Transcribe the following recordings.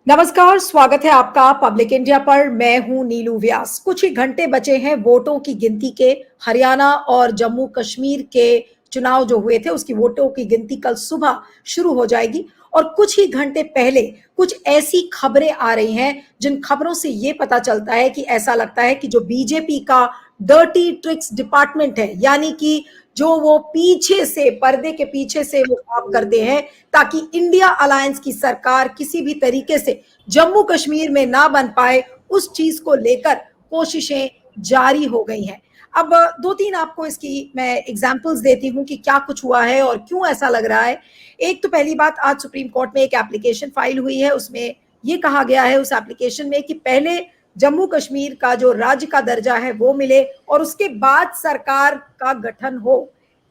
नमस्कार, स्वागत है आपका पब्लिक इंडिया पर। मैं हूं नीलू व्यास। कुछ ही घंटे बचे हैं वोटों की गिनती के। हरियाणा और जम्मू कश्मीर के चुनाव जो हुए थे उसकी वोटों की गिनती कल सुबह शुरू हो जाएगी। और कुछ ही घंटे पहले कुछ ऐसी खबरें आ रही हैं जिन खबरों से ये पता चलता है कि ऐसा लगता है कि जो बीजेपी का डर्टी ट्रिक्स डिपार्टमेंट है, यानी कि जो वो पीछे से, पर्दे के पीछे से वो काम करते हैं ताकि इंडिया अलायंस की सरकार किसी भी तरीके से जम्मू कश्मीर में ना बन पाए, उस चीज को लेकर कोशिशें जारी हो गई हैं। अब दो तीन आपको इसकी मैं एग्जांपल्स देती हूं कि क्या कुछ हुआ है और क्यों ऐसा लग रहा है। एक तो पहली बात, आज सुप्रीम कोर्ट में एक एप्लीकेशन फाइल हुई है। उसमें ये कहा गया है उस एप्लीकेशन में कि पहले जम्मू कश्मीर का जो राज्य का दर्जा है वो मिले और उसके बाद सरकार का गठन हो।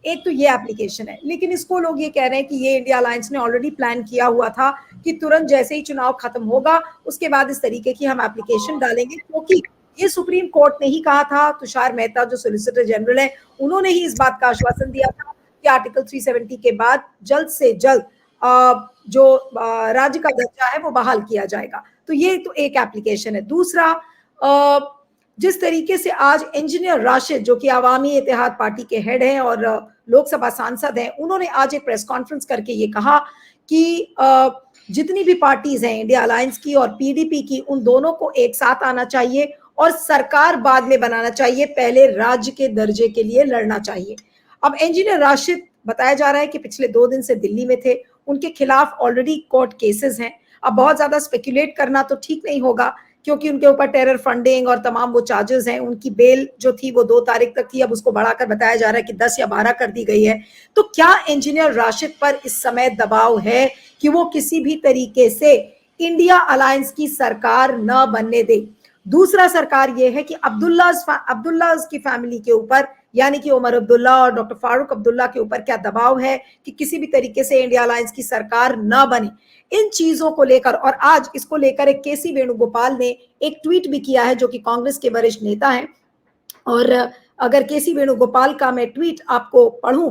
एक तो ये एप्लीकेशन है, लेकिन इसको लोग ये कह रहे हैं कि ये इंडिया अलायंस ने ऑलरेडी प्लान किया हुआ था कि तुरंत जैसे ही चुनाव खत्म होगा उसके बाद इस तरीके की हम एप्लीकेशन डालेंगे, क्योंकि ये सुप्रीम कोर्ट ने ही कहा था। तुषार मेहता जो सोलिसिटर जनरल है, उन्होंने ही इस बात का आश्वासन दिया था कि आर्टिकल 370 के बाद जल्द से जल्द जो राज्य का दर्जा है वो बहाल किया जाएगा। तो ये तो एक एप्लीकेशन है। दूसरा, जिस तरीके से आज इंजीनियर राशिद, जो कि आवामी इत्तेहाद पार्टी के हेड हैं और लोकसभा सांसद हैं, उन्होंने आज एक प्रेस कॉन्फ्रेंस करके ये कहा कि जितनी भी पार्टीज हैं इंडिया अलायंस की और पीडीपी की, उन दोनों को एक साथ आना चाहिए और सरकार बाद में बनाना चाहिए, पहले राज्य के दर्जे के लिए लड़ना चाहिए। अब इंजीनियर राशिद, बताया जा रहा है कि पिछले 2 दिन से दिल्ली में थे। उनके खिलाफ ऑलरेडी कोर्ट केसेस हैं। अब बहुत ज्यादा स्पेक्यूलेट करना तो ठीक नहीं होगा, क्योंकि उनके ऊपर टेरर फंडिंग और तमाम वो चार्जेस हैं। उनकी बेल जो थी वो 2 तारीख तक थी, अब उसको बढ़ाकर बताया जा रहा है कि 10 या 12 कर दी गई है। तो क्या इंजीनियर राशिद पर इस समय दबाव है कि वो किसी भी तरीके से इंडिया अलायंस की सरकार न बनने दे? दूसरा सरकार ये है कि अब्दुल्ला की फैमिली के ऊपर, यानी कि उमर अब्दुल्ला और डॉक्टर फारूक अब्दुल्ला के ऊपर क्या दबाव है कि किसी भी तरीके से इंडिया अलायंस की सरकार न बने? इन चीजों को लेकर, और आज इसको लेकर एक केसी वेणुगोपाल ने एक ट्वीट भी किया है, जो कि कांग्रेस के वरिष्ठ नेता हैं। और अगर केसी वेणुगोपाल का मैं ट्वीट आपको पढ़ूं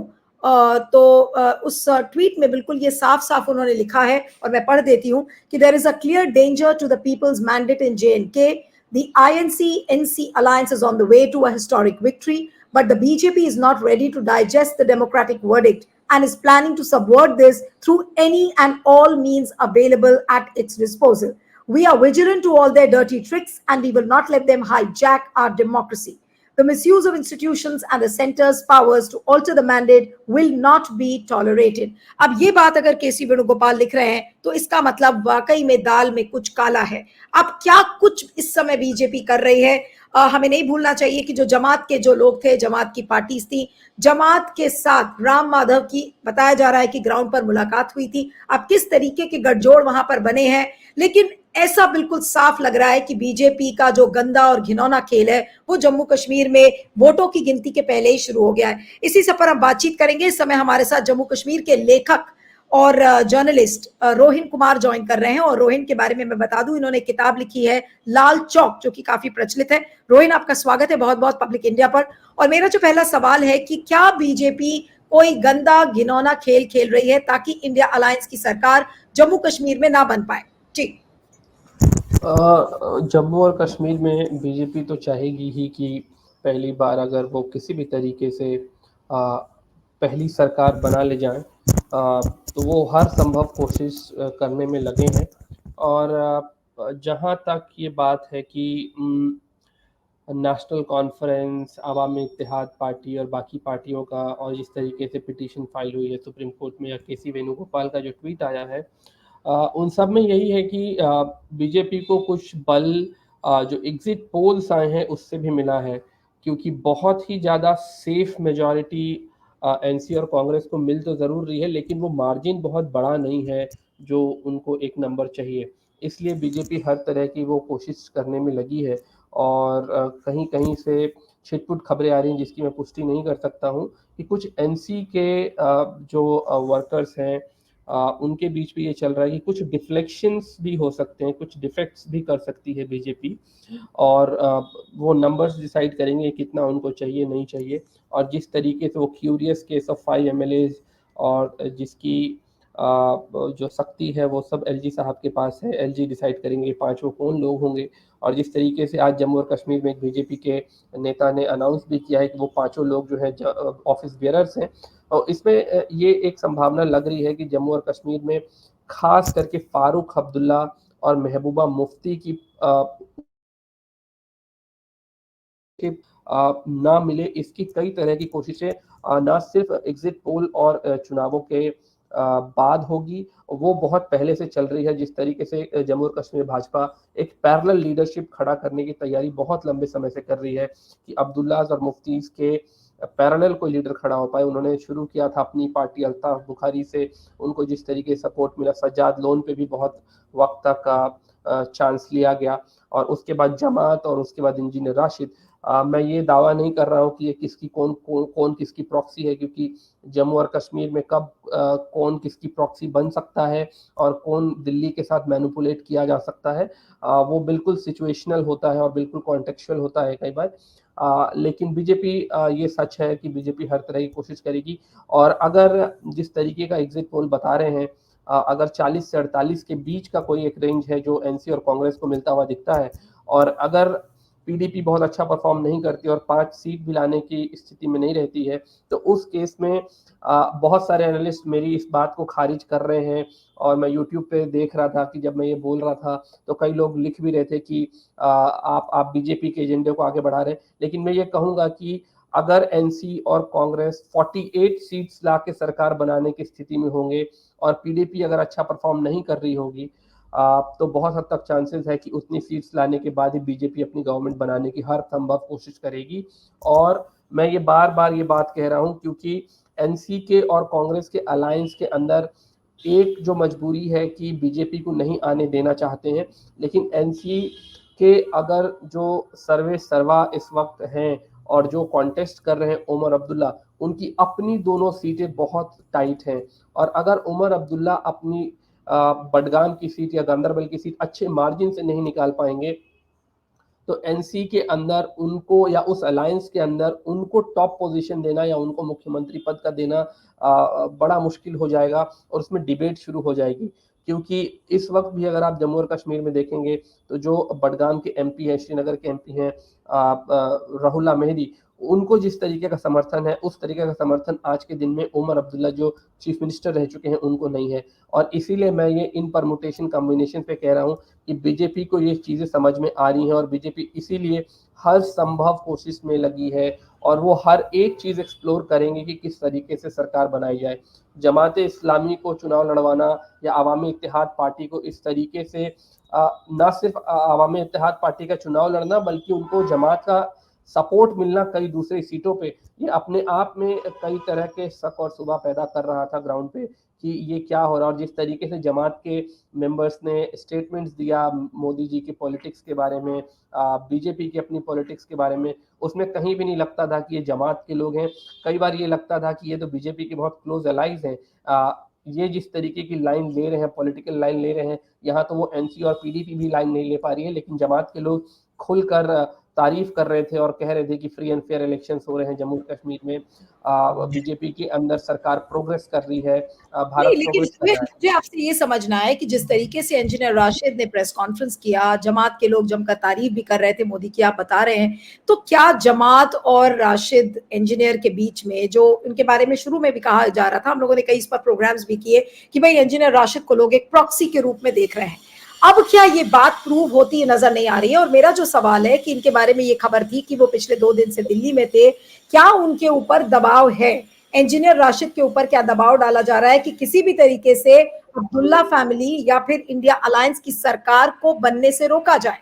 तो उस ट्वीट में बिल्कुल ये साफ साफ उन्होंने लिखा है, और मैं पढ़ देती हूं कि there is a clear danger to the people's mandate in JNK. The INC-NC alliance is on the way to a historic victory, but the BJP is not ready to digest the democratic verdict and is planning to subvert this through any and all means available at its disposal. We are vigilant to all their dirty tricks, and we will not let them hijack our democracy. The misuse of institutions and the center's powers to alter the mandate will not be tolerated. अब ये बात अगर केसी वेणुगोपाल लिख रहे हैं तो इसका मतलब वाकई में दाल में कुछ काला है। अब क्या कुछ इस समय बीजेपी कर रही है? हमें नहीं भूलना चाहिए कि जो जमात के जो लोग थे, जमात की पार्टीज थी, जमात के साथ राम माधव की बताया जा रहा है कि ग्राउंड पर मुलाकात हुई थी। अब किस तरीके के गठजोड़ वहां पर बने हैं, लेकिन ऐसा बिल्कुल साफ लग रहा है कि बीजेपी का जो गंदा और घिनौना खेल है वो जम्मू कश्मीर में वोटों की गिनती के पहले ही शुरू हो गया है। इसी सब पर हम बातचीत करेंगे। इस समय हमारे साथ जम्मू कश्मीर के लेखक और जर्नलिस्ट रोहिन कुमार ज्वाइन कर रहे हैं। और रोहिन के बारे में मैं बता दूं, इन्होंने किताब लिखी है लाल चौक, जो कि काफी प्रचलित है। रोहिन, आपका स्वागत है बहुत बहुत पब्लिक इंडिया पर। और मेरा जो पहला सवाल है कि क्या बीजेपी कोई गंदा घिनौना खेल खेल रही है ताकि इंडिया अलायंस की सरकार जम्मू कश्मीर में ना बन पाए? जी। जम्मू और कश्मीर में बीजेपी तो चाहेगी ही कि पहली बार अगर वो किसी भी तरीके से पहली सरकार बना ले जाएं, तो वो हर संभव कोशिश करने में लगे हैं। और जहां तक ये बात है कि नेशनल कॉन्फ्रेंस, अवामी इत्तेहाद पार्टी और बाकी पार्टियों का, और जिस तरीके से पिटीशन फाइल हुई है सुप्रीम कोर्ट में, या केसी वेणुगोपाल का जो ट्वीट आया है, उन सब में यही है कि बीजेपी को कुछ बल जो एग्जिट पोल्स आए हैं उससे भी मिला है, क्योंकि बहुत ही ज़्यादा सेफ मेजॉरिटी एनसी और कांग्रेस को मिल तो ज़रूर रही है, लेकिन वो मार्जिन बहुत बड़ा नहीं है जो उनको एक नंबर चाहिए। इसलिए बीजेपी हर तरह की वो कोशिश करने में लगी है। और कहीं कहीं से छिटपुट खबरें आ रही हैं, जिसकी मैं पुष्टि नहीं कर सकता हूँ, कि कुछ एनसी के जो वर्कर्स हैं, उनके बीच भी ये चल रहा है कि कुछ डिफ्लेक्शंस भी हो सकते हैं, कुछ डिफेक्ट्स भी कर सकती है बीजेपी। और वो नंबर्स डिसाइड करेंगे कितना उनको चाहिए, नहीं चाहिए। और जिस तरीके से वो क्यूरियस केस ऑफ 5 MLAs, और जिसकी जो शक्ति है वो सब एलजी साहब के पास है। एलजी डिसाइड करेंगे पांचों कौन लोग होंगे। और जिस तरीके से आज जम्मू और कश्मीर में एक बीजेपी के नेता ने अनाउंस भी किया है कि वो पांचों लोग जो है ऑफिस बेयरर्स हैं, और इसमें ये एक संभावना लग रही है कि जम्मू और कश्मीर में खास करके फारूक अब्दुल्ला और महबूबा मुफ्ती की ना मिले, इसकी कई तरह की कोशिशें ना सिर्फ एग्जिट पोल और चुनावों के बाद होगी, वो बहुत पहले से चल रही है। जिस तरीके से जम्मू और कश्मीर भाजपा एक पैरेलल लीडरशिप खड़ा करने की तैयारी बहुत लंबे समय से कर रही है कि अब्दुल्लाज और मुफ्तीज के पैरेलल कोई लीडर खड़ा हो पाए। उन्होंने शुरू किया था अपनी पार्टी अल्ताफ बुखारी से, उनको जिस तरीके से सपोर्ट मिला, सज्जाद लोन पे भी बहुत वक्त तक चांस लिया गया, और उसके बाद जमात और उसके बाद इंजीनियर राशिद। मैं ये दावा नहीं कर रहा हूँ कि ये किसकी कौन किसकी प्रॉक्सी है, क्योंकि जम्मू और कश्मीर में कब कौन किसकी प्रॉक्सी बन सकता है और कौन दिल्ली के साथ मैनिपुलेट किया जा सकता है, वो बिल्कुल सिचुएशनल होता है और बिल्कुल कॉन्टेक्चुअल होता है कई बार। लेकिन बीजेपी, ये सच है कि बीजेपी हर तरह की कोशिश करेगी। और अगर जिस तरीके का एग्जिट पोल बता रहे हैं, अगर 40 से 48 के बीच का कोई एक रेंज है जो एनसी और कांग्रेस को मिलता हुआ दिखता है, और अगर पीडीपी बहुत अच्छा परफॉर्म नहीं करती और 5 सीट भी लाने की स्थिति में नहीं रहती है, तो उस केस में बहुत सारे एनालिस्ट मेरी इस बात को खारिज कर रहे हैं। और मैं यूट्यूब पे देख रहा था कि जब मैं ये बोल रहा था तो कई लोग लिख भी रहे थे कि आप बीजेपी के एजेंडे को आगे बढ़ा रहे हैं। लेकिन मैं ये कहूंगा कि अगर एनसी और कांग्रेस 48 सीट्स ला के सरकार बनाने की स्थिति में होंगे और पीडीपी अगर अच्छा परफॉर्म नहीं कर रही होगी, तो बहुत हद तक चांसेस है कि उतनी सीट्स लाने के बाद ही बीजेपी अपनी गवर्नमेंट बनाने की हर संभव कोशिश करेगी। और मैं ये बार बार ये बात कह रहा हूँ क्योंकि एनसी के और कांग्रेस के अलायंस के अंदर एक जो मजबूरी है कि बीजेपी को नहीं आने देना चाहते हैं, लेकिन एनसी के अगर जो सर्वे सर्वा इस वक्त हैं और जो कॉन्टेस्ट कर रहे हैं उमर अब्दुल्ला, उनकी अपनी दोनों सीटें बहुत टाइट हैं। और अगर उमर अब्दुल्ला अपनी बडगाम की सीट या गांधरबल की सीट अच्छे मार्जिन से नहीं निकाल पाएंगे, तो एनसी के अंदर उनको या उस अलायंस के अंदर उनको टॉप पोजीशन देना या उनको मुख्यमंत्री पद का देना बड़ा मुश्किल हो जाएगा और उसमें डिबेट शुरू हो जाएगी। क्योंकि इस वक्त भी अगर आप जम्मू और कश्मीर में देखेंगे तो जो बडगाम के एमपी हैं, श्रीनगर के एमपी हैं रहुल्ला मेहदी, उनको जिस तरीके का समर्थन है उस तरीके का समर्थन आज के दिन में उमर अब्दुल्ला जो चीफ मिनिस्टर रह चुके हैं उनको नहीं है। और इसीलिए मैं ये इन परमुटेशन कॉम्बिनेशन पे कह रहा हूँ कि बीजेपी को ये चीजें समझ में आ रही हैं और बीजेपी इसीलिए हर संभव कोशिश में लगी है और वो हर एक चीज एक्सप्लोर करेंगे कि किस तरीके से सरकार बनाई जाए। जमात इस्लामी को चुनाव लड़वाना या अवामी इत्तेहाद पार्टी को इस तरीके से ना सिर्फ अवामी इत्तेहाद पार्टी का चुनाव लड़ना बल्कि उनको जमात का सपोर्ट मिलना कई दूसरी सीटों पे, ये अपने आप में कई तरह के शक और शुबा पैदा कर रहा था ग्राउंड पे कि ये क्या हो रहा है। और जिस तरीके से जमात के मेंबर्स ने स्टेटमेंट्स दिया मोदी जी की पॉलिटिक्स के बारे में, बीजेपी की अपनी पॉलिटिक्स के बारे में, उसमें कहीं भी नहीं लगता था कि ये जमात के लोग हैं। कई बार ये लगता था कि ये तो बीजेपी के बहुत क्लोज एलाइज हैं। ये जिस तरीके की लाइन ले रहे हैं, पॉलिटिकल लाइन ले रहे हैं, यहाँ तो वो एनसी और पीडीपी भी लाइन नहीं ले पा रही है, लेकिन जमात के लोग खुलकर तारीफ कर रहे थे और कह रहे थे कि फ्री एंड फेयर इलेक्शंस हो रहे हैं जम्मू कश्मीर में, बीजेपी के अंदर सरकार प्रोग्रेस कर रही है, नहीं, भारत लेकिन प्रोग्रेस कर मुझे रहा है। मुझे आपसे ये समझना है कि जिस तरीके से इंजीनियर राशिद ने प्रेस कॉन्फ्रेंस किया, जमात के लोग जमकर तारीफ भी कर रहे थे मोदी की, आप बता रहे हैं, तो क्या जमात और राशिद इंजीनियर के बीच में, जो इनके बारे में शुरू में भी कहा जा रहा था, हम लोगों ने कई इस पर प्रोग्राम्स भी किए कि भाई इंजीनियर राशिद को लोग एक प्रॉक्सी के रूप में देख रहे हैं, अब क्या ये बात प्रूव होती नजर नहीं आ रही है? और मेरा जो सवाल है कि इनके बारे में ये खबर थी कि वो पिछले 2 दिन से दिल्ली में थे, क्या उनके ऊपर दबाव है, इंजीनियर राशिद के ऊपर क्या दबाव डाला जा रहा है कि किसी भी तरीके से अब्दुल्ला फैमिली या फिर इंडिया अलायंस की सरकार को बनने से रोका जाए?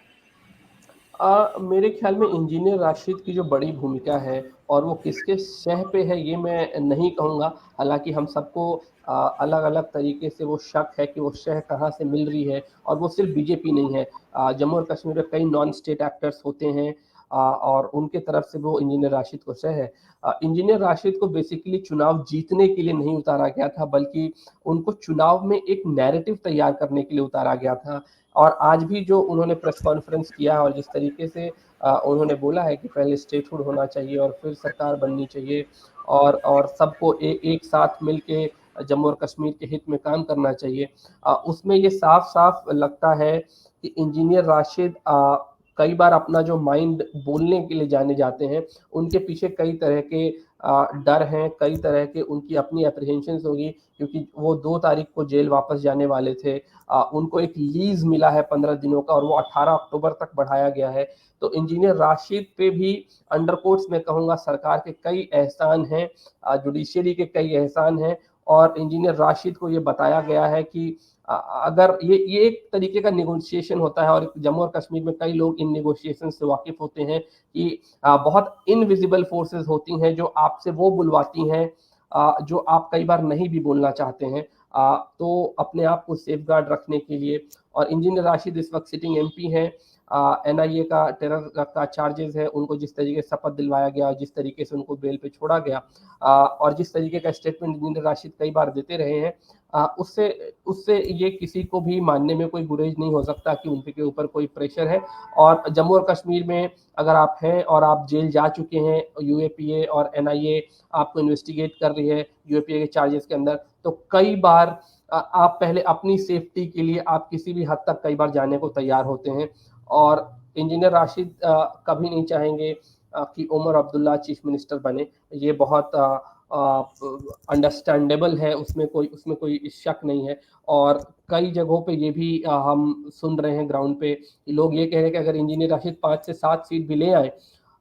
मेरे ख्याल में इंजीनियर राशिद की जो बड़ी भूमिका है और वो किसके शह पे है ये मैं नहीं कहूँगा। हालांकि हम सबको अलग अलग तरीके से वो शक है कि वो शह कहाँ से मिल रही है, और वो सिर्फ बीजेपी नहीं है। जम्मू और कश्मीर में कई नॉन स्टेट एक्टर्स होते हैं, और उनके तरफ से वो इंजीनियर राशिद को शह है। इंजीनियर राशिद को बेसिकली चुनाव जीतने के लिए नहीं उतारा गया था, बल्कि उनको चुनाव में एक नैरेटिव तैयार करने के लिए उतारा गया था। और आज भी जो उन्होंने प्रेस कॉन्फ्रेंस किया और जिस तरीके से उन्होंने बोला है कि पहले स्टेटहुड होना चाहिए और फिर सरकार बननी चाहिए, और सबको एक साथ मिलके जम्मू और कश्मीर के हित में काम करना चाहिए, उसमें ये साफ साफ लगता है कि इंजीनियर राशिद कई बार अपना जो माइंड बोलने के लिए जाने जाते हैं, उनके पीछे कई तरह के डर हैं, कई तरह के उनकी अपनी एप्रीहेंशंस होगी, क्योंकि वो 2 तारीख को जेल वापस जाने वाले थे। उनको एक लीज मिला है 15 दिनों का और वो 18 अक्टूबर तक बढ़ाया गया है। तो इंजीनियर राशिद पे भी अंडर कोट्स में कहूँगा सरकार के कई एहसान हैं, जुडिशियरी के कई एहसान हैं, और इंजीनियर राशिद को ये बताया गया है कि अगर ये एक तरीके का नेगोशिएशन होता है, और जम्मू और कश्मीर में कई लोग इन नेगोशिएशन से वाकिफ होते हैं कि बहुत इनविजिबल फोर्सेस होती हैं जो आपसे वो बुलवाती हैं जो आप कई बार नहीं भी बोलना चाहते हैं, तो अपने आप को सेफ गार्ड रखने के लिए। और इंजीनियर राशिद इस वक्त सिटिंग एमपी हैं, एनआईए का टेरर का चार्जेस है, उनको जिस तरीके से शपथ दिलवाया गया, जिस तरीके से उनको बेल पे छोड़ा गया, और जिस तरीके का स्टेटमेंट इंजीनियर राशिद कई बार देते रहे हैं, उससे उससे ये किसी को भी मानने में कोई गुरेज नहीं हो सकता कि उनके ऊपर कोई प्रेशर है। और जम्मू और कश्मीर में अगर आप हैं और आप जेल जा चुके हैं, यूएपीए और एनआईए आपको इन्वेस्टिगेट कर रही है यूएपीए के चार्जेस के अंदर, तो कई बार आप पहले अपनी सेफ्टी के लिए आप किसी भी हद तक कई बार जाने को तैयार होते हैं। और इंजीनियर राशिद कभी नहीं चाहेंगे कि उमर अब्दुल्ला चीफ मिनिस्टर बने, ये बहुत अंडरस्टैंडेबल है, उसमें कोई शक नहीं है। और कई जगहों पे ये भी हम सुन रहे हैं ग्राउंड पे, लोग ये कह रहे हैं कि अगर इंजीनियर राशिद 5 से 7 सीट भी ले आए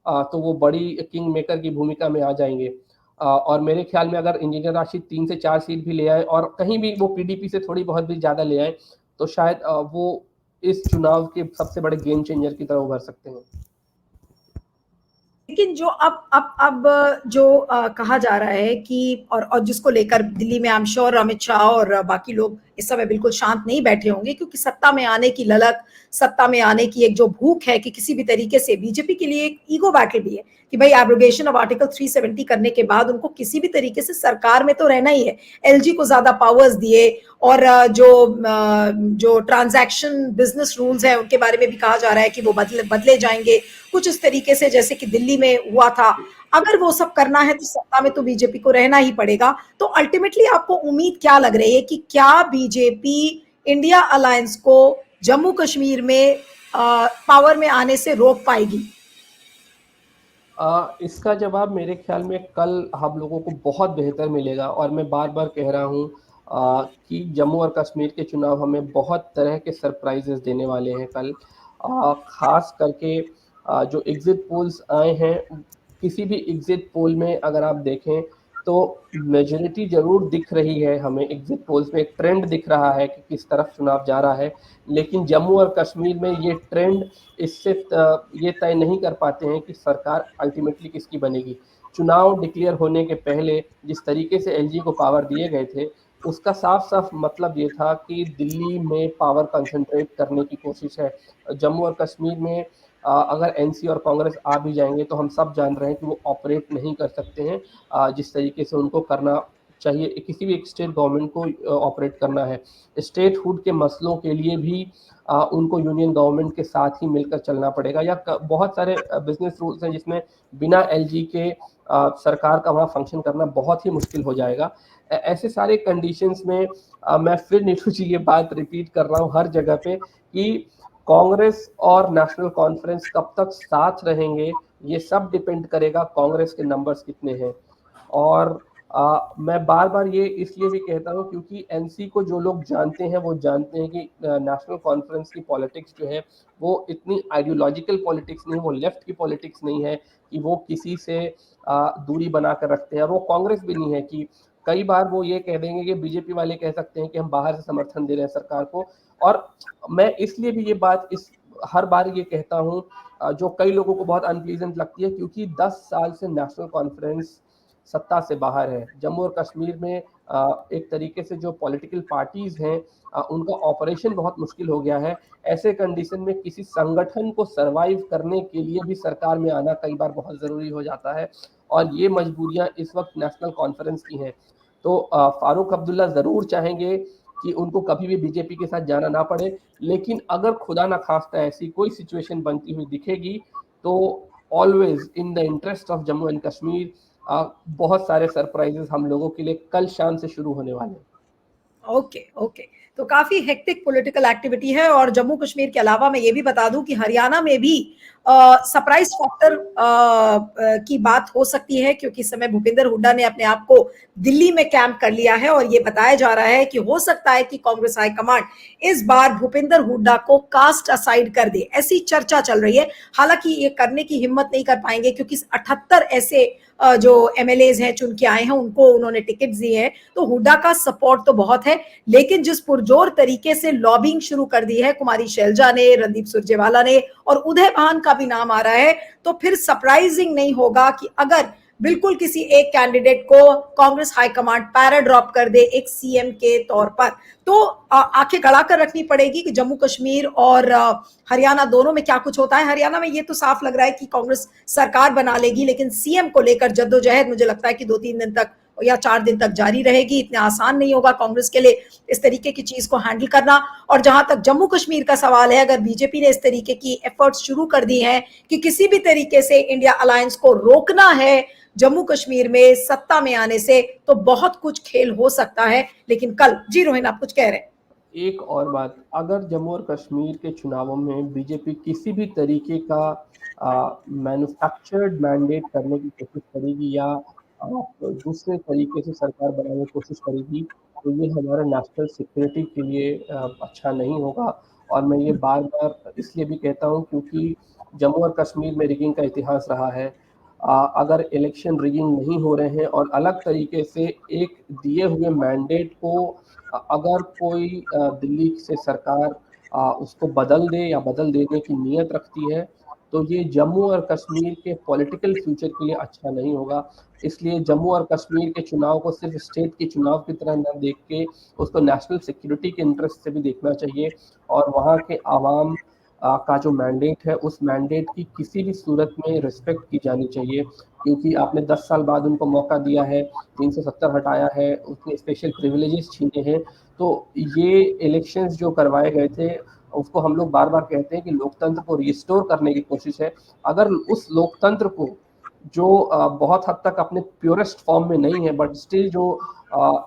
तो वो बड़ी किंग मेकर की भूमिका में आ जाएंगे। और मेरे ख्याल में अगर इंजीनियर राशिद 3 से 4 सीट भी ले आए और कहीं भी वो पीडीपी से थोड़ी बहुत भी ज़्यादा ले आए, तो शायद वो इस चुनाव के सबसे बड़े गेम चेंजर की तरह उभर सकते हैं। लेकिन जो अब जो कहा जा रहा है कि और जिसको लेकर दिल्ली में I am sure Amit Shah और बाकी लोग इस समय बिल्कुल शांत नहीं बैठे होंगे, क्योंकि सत्ता में आने की ललक, सत्ता में आने की एक जो भूख है कि किसी भी तरीके से बीजेपी के लिए एक ईगो बैटल भी है कि भाई एब्रोगेशन ऑफ आर्टिकल 370 करने के बाद उनको किसी भी तरीके से सरकार में तो रहना ही है। एलजी को ज्यादा पावर्स दिए और जो ट्रांजैक्शन बिजनेस रूल्स है उनके बारे में भी कहा जा रहा है कि वो बदले जाएंगे कुछ इस तरीके से जैसे कि दिल्ली में हुआ था। अगर वो सब करना है तो सत्ता में तो बीजेपी को रहना ही पड़ेगा। तो अल्टीमेटली आपको उम्मीद क्या लग रही है कि क्या बीजेपी इंडिया अलायंस को जम्मू कश्मीर में पावर में आने से रोक पाएगी? इसका जवाब मेरे ख्याल में कल हम लोगों को बहुत बेहतर मिलेगा। और मैं बार बार कह रहा हूँ कि जम्मू और कश्मीर के चुनाव हमें बहुत तरह के सरप्राइजेस देने वाले हैं कल। खास करके जो एग्जिट पोल्स आए हैं, किसी भी एग्जिट पोल में अगर आप देखें तो मेजोरिटी जरूर दिख रही है, हमें एग्जिट पोल्स में एक ट्रेंड दिख रहा है कि किस तरफ चुनाव जा रहा है। लेकिन जम्मू और कश्मीर में ये ट्रेंड इससे ये तय नहीं कर पाते हैं कि सरकार अल्टीमेटली किसकी बनेगी। चुनाव डिक्लेयर होने के पहले जिस तरीके से एलजी को पावर दिए गए थे, उसका साफ साफ मतलब ये था कि दिल्ली में पावर कंसंट्रेट करने की कोशिश है। जम्मू और कश्मीर में अगर एनसी और कांग्रेस आ भी जाएंगे तो हम सब जान रहे हैं कि वो ऑपरेट नहीं कर सकते हैं जिस तरीके से उनको करना चाहिए। किसी भी एक स्टेट गवर्नमेंट को ऑपरेट करना है, स्टेट हुड के मसलों के लिए भी उनको यूनियन गवर्नमेंट के साथ ही मिलकर चलना पड़ेगा, या बहुत सारे बिजनेस रूल्स हैं जिसमें बिना एलजी के सरकार का वहाँ फंक्शन करना बहुत ही मुश्किल हो जाएगा। ऐसे सारे कंडीशंस में मैं फिर नीतू जी ये बात रिपीट कर रहा हूँ हर जगह पे कि कांग्रेस और नेशनल कॉन्फ्रेंस कब तक साथ रहेंगे, ये सब डिपेंड करेगा कांग्रेस के नंबर्स कितने हैं। और मैं बार बार ये इसलिए भी कहता हूँ क्योंकि एनसी को जो लोग जानते हैं वो जानते हैं कि नेशनल कॉन्फ्रेंस की पॉलिटिक्स जो है वो इतनी आइडियोलॉजिकल पॉलिटिक्स नहीं है, वो लेफ्ट की पॉलिटिक्स नहीं है कि वो किसी से दूरी बना कर रखते हैं। और वो कांग्रेस भी नहीं है कि कई बार वो ये कह देंगे कि बीजेपी वाले कह सकते हैं कि हम बाहर से समर्थन दे रहे हैं सरकार को। और मैं इसलिए भी ये बात हर बार ये कहता हूँ जो कई लोगों को बहुत अनप्लीजेंट लगती है, क्योंकि 10 साल से नेशनल कॉन्फ्रेंस सत्ता से बाहर है। जम्मू और कश्मीर में एक तरीके से जो पॉलिटिकल पार्टीज हैं उनका ऑपरेशन बहुत मुश्किल हो गया है। ऐसे कंडीशन में किसी संगठन को सरवाइव करने के लिए भी सरकार में आना कई बार बहुत ज़रूरी हो जाता है, और ये मजबूरियां इस वक्त नेशनल कॉन्फ्रेंस की हैं। तो फारूक अब्दुल्ला ज़रूर चाहेंगे कि उनको कभी भी बीजेपी के साथ जाना ना पड़े, लेकिन अगर खुदा ना खास्ता ऐसी कोई सिचुएशन बनती हुई दिखेगी तो always in the interest of Jammu and Kashmir बहुत सारे सरप्राइजेस हम लोगों के लिए कल शाम से शुरू होने वाले हैं। ओके ओके, तो काफी हेक्टिक पॉलिटिकल एक्टिविटी है। और जम्मू कश्मीर के अलावा मैं ये भी बता दूं कि हरियाणा में भी सरप्राइज फैक्टर की बात हो सकती है, क्योंकि इस समय भूपिंदर हुड्डा ने अपने आप को दिल्ली में कैंप कर लिया है और ये बताया जा रहा है कि हो सकता है कि कांग्रेस हाईकमांड इस बार भूपिंदर हुड्डा को कास्ट असाइड कर दे, ऐसी चर्चा चल रही है। हालांकि ये करने की हिम्मत नहीं कर पाएंगे, क्योंकि 78 ऐसे जो एमएलएज हैं चुन के आए हैं, उनको उन्होंने टिकट दिए हैं, तो हुड्डा का सपोर्ट तो बहुत है। लेकिन जिस पुरजोर तरीके से लॉबिंग शुरू कर दी है कुमारी शैलजा ने, रणदीप सुरजेवाला ने, और उदय भान का भी नाम आ रहा है, तो फिर सरप्राइजिंग नहीं होगा कि अगर बिल्कुल किसी एक कैंडिडेट को कांग्रेस हाईकमांड पैरा ड्रॉप कर दे एक सीएम के तौर पर, तो आंखें गड़ा कर रखनी पड़ेगी कि जम्मू कश्मीर और हरियाणा दोनों में क्या कुछ होता है। हरियाणा में ये तो साफ लग रहा है कि कांग्रेस सरकार बना लेगी, लेकिन सीएम को लेकर जद्दोजहद मुझे लगता है कि 2-3 दिन तक या 4 दिन तक जारी रहेगी। इतना आसान नहीं होगा कांग्रेस के लिए इस तरीके की चीज को हैंडल करना। और जहां तक जम्मू कश्मीर का सवाल है, अगर बीजेपी ने इस तरीके की एफर्ट्स शुरू कर दी हैं कि किसी भी तरीके से इंडिया अलायंस को रोकना है जम्मू कश्मीर में सत्ता में आने से, तो बहुत कुछ खेल हो सकता है। लेकिन कल जी रोहिन आप कुछ कह रहे हैं? एक और बात, अगर जम्मू और कश्मीर के चुनावों में बीजेपी किसी भी तरीके का मैन्युफैक्चर्ड मैंडेट करने की कोशिश करेगी या दूसरे तरीके से सरकार बनाने की कोशिश करेगी, तो ये हमारा नेशनल सिक्योरिटी के लिए अच्छा नहीं होगा। और मैं ये बार बार इसलिए भी कहता हूँ क्योंकि जम्मू और कश्मीर में रिगिंग का इतिहास रहा है। अगर इलेक्शन रिगिंग नहीं हो रहे हैं और अलग तरीके से एक दिए हुए मैंडेट को अगर कोई दिल्ली से सरकार उसको बदल दे या बदल देने की नीयत रखती है, तो ये जम्मू और कश्मीर के पॉलिटिकल फ्यूचर के लिए अच्छा नहीं होगा। इसलिए जम्मू और कश्मीर के चुनाव को सिर्फ स्टेट के चुनाव की तरह न देख के उसको नेशनल सिक्योरिटी के इंटरेस्ट से भी देखना चाहिए। और वहाँ के आवाम का जो मैंडेट है, उस मैंडेट की किसी भी सूरत में रिस्पेक्ट की जानी चाहिए, क्योंकि आपने 10 साल बाद उनको मौका दिया है, 370 हटाया है, उसने स्पेशल प्रिविलेजेस छीने हैं। तो ये इलेक्शंस जो करवाए गए थे, उसको हम लोग बार बार कहते हैं कि लोकतंत्र को रिस्टोर करने की कोशिश है। अगर उस लोकतंत्र को जो बहुत हद तक अपने प्योरेस्ट फॉर्म में नहीं है, बट स्टिल जो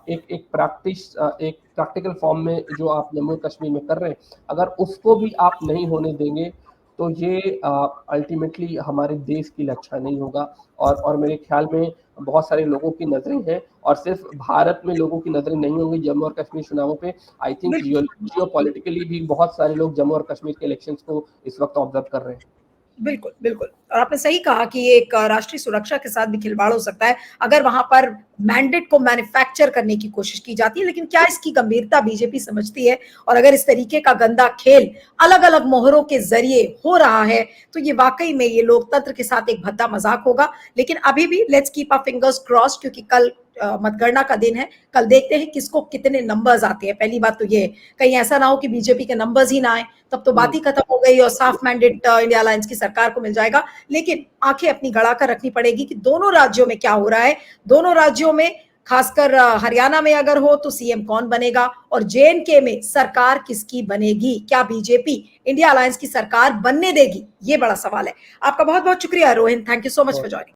एक प्रैक्टिकल फॉर्म में जो आप जम्मू कश्मीर में कर रहे हैं, अगर उसको भी आप नहीं होने देंगे, तो ये अल्टीमेटली हमारे देश के लिए अच्छा नहीं होगा। और मेरे ख्याल में बहुत सारे लोगों की नज़रें हैं, और सिर्फ भारत में लोगों की नज़रें नहीं होंगी जम्मू और कश्मीर चुनावों पे। आई थिंक जियो पॉलिटिकली भी बहुत सारे लोग जम्मू और कश्मीर के इलेक्शंस को इस वक्त ऑब्जर्व कर रहे हैं। बिल्कुल बिल्कुल, और आपने सही कहा कि एक राष्ट्रीय सुरक्षा के साथ भी खिलवाड़ हो सकता है अगर वहां पर मैंडेट को मैन्युफैक्चर करने की कोशिश की जाती है। लेकिन क्या इसकी गंभीरता बीजेपी समझती है? और अगर इस तरीके का गंदा खेल अलग अलग मोहरों के जरिए हो रहा है, तो ये वाकई में ये लोकतंत्र के साथ एक भद्दा मजाक होगा। लेकिन अभी भी let's keep our fingers crossed, क्योंकि कल मतगणना का दिन है। कल देखते हैं किसको कितने नंबर्स आते हैं। पहली बात तो ये, कहीं ऐसा ना हो कि बीजेपी के नंबर्स ही ना आए, तब तो बात ही खत्म हो गई और साफ मैंडेट इंडिया अलायंस की सरकार को मिल जाएगा। लेकिन आंखें अपनी गड़ा कर रखनी पड़ेगी कि दोनों राज्यों में क्या हो रहा है। दोनों राज्यों में, खासकर हरियाणा में अगर हो तो सीएम कौन बनेगा, और जेएनके में सरकार किसकी बनेगी? क्या बीजेपी इंडिया अलायंस की सरकार बनने देगी? ये बड़ा सवाल है। आपका बहुत बहुत शुक्रिया Rohin, thank you so much for joining.